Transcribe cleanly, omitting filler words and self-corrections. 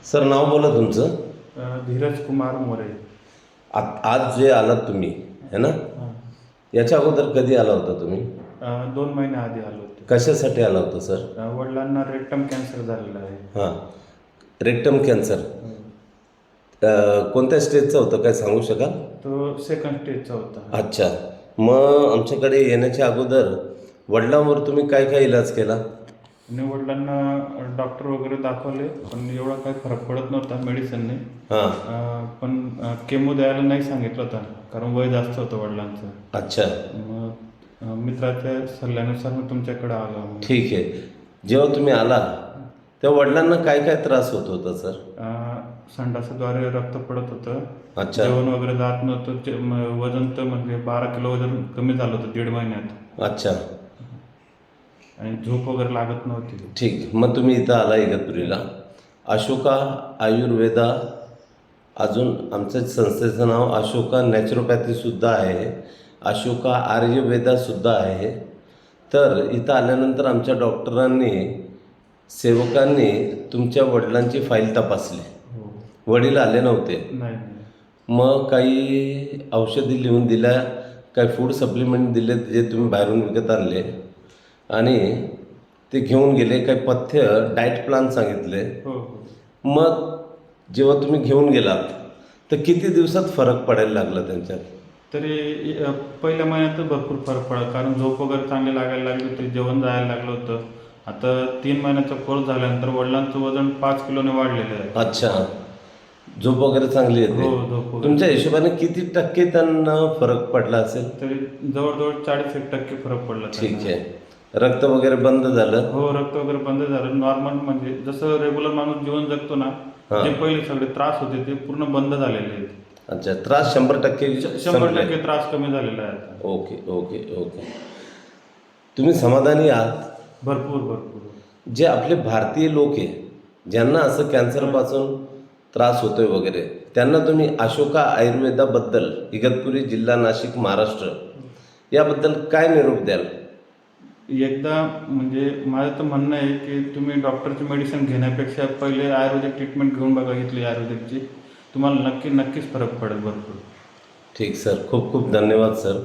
Sir नाव बोला तुमचं. धीरज कुमार मोरे. आज जे आलात तुम्ही है ना, याच्या अगोदर कधी आला होता तुम्ही? 2 महिन्याआधी आलो होते. कशासाठी आला होता सर? वडिलांना रेक्टम कॅन्सर झालेला आहे. हां, रेक्टम कॅन्सर. कोणत्या स्टेजचा होतं काय सांगू शकाल? तो 2nd स्टेजचा होता. अच्छा, मग आमच्याकडे येण्याच्या अगोदर वडिलांवर तुम्ही काय काय इलाज केला? आणि वडिलांना डॉक्टर वगैरे दाखवले, पण एवढा काही फरक पडत नव्हता मेडिसिनने. हां, पण केमो द्यायला नाही सांगितलं होतं, कारण वय जास्त होतं वडिलांचं. अच्छा, मग मित्राच्या सल्ल्यानुसार मी तुमच्याकडे आलो. ठीक आहे. जेव्हा तुम्ही आला तेव्हा वडिलांना काय काय त्रास होत होता सर? संडासाद्वारे रक्त पडत होतं. अच्छा, जेवण वगैरे जात नव्हतं. वजन तर म्हणजे 12 किलो वजन कमी झालं होतं 1.5 महिन्यात. अच्छा, आणि झोप वगैरे लागत नव्हती. ठीक. मग तुम्ही इथं आला इगतपुरीला. अशोका आयुर्वेदा, अजून आमच्या संस्थेचं नाव अशोका नॅचरोपॅथीसुद्धा आहे, अशोका आयुर्वेदासुद्धा आहे. तर इथं आल्यानंतर आमच्या डॉक्टरांनी, सेवकांनी तुमच्या वडिलांची फाईल तपासली. हो. वडील आले नव्हते. नाही. मग काही औषधी लिहून दिल्या, काही फूड सप्लिमेंट दिले जे तुम्ही बाहेरून विकत आणले आणि ते घेऊन गेले. काही पथ्य डाएट प्लॅन सांगितले. हो. मग जेव्हा तुम्ही घेऊन गेलात तर किती दिवसात फरक पडायला लागला त्यांच्यात? तरी पहिल्या महिन्यात भरपूर फरक पडला, कारण झोप वगैरे चांगली लागायला लागली होती, जेवण जायला लागलं होतं. आता 3 महिन्याचा कोर्स झाल्यानंतर वडिलांचं वजन 5 किलोने वाढलेलं आहे. अच्छा, झोप वगैरे चांगली येते. हो, झोप वगैरे. तुमच्या हिशोबाने किती टक्के त्यांना फरक पडला असेल? तरी जवळजवळ 40% फरक पडला ठीक त्यांना. आहे. रक्त वगैरे बंद झालं? हो, रक्त वगैरे बंद झालं. नॉर्मल म्हणजे जसं रेग्युलर माणूस जीवन जगतो ना, हां. जे पहिले सगळे त्रास होते ते पूर्ण बंद झालेले आहेत. अच्छा, त्रास 100% 100% त्रास कमी झालेला आहे आता. Okay okay okay. तुम्ही समाधानी आहात? भरपूर. जे आपले भारतीय लोक आहे, ज्यांना असं कॅन्सरपासून त्रास होतोय वगैरे, त्यांना तुम्ही अशोका आयुर्वेदाबद्दल, इगतपुरी जिल्हा नाशिक महाराष्ट्र, याबद्दल काय निरोप द्याल? एकदा म्हणजे माझं तर म्हणणं आहे की तुम्ही डॉक्टरची मेडिसिन घेण्यापेक्षा पहिले आयुर्वेदिक ट्रीटमेंट घेऊन बघा इथली आयुर्वेदिकची. तुम्हाला नक्कीच फरक पडेल भरपूर. ठीक सर, खूप खूप धन्यवाद सर.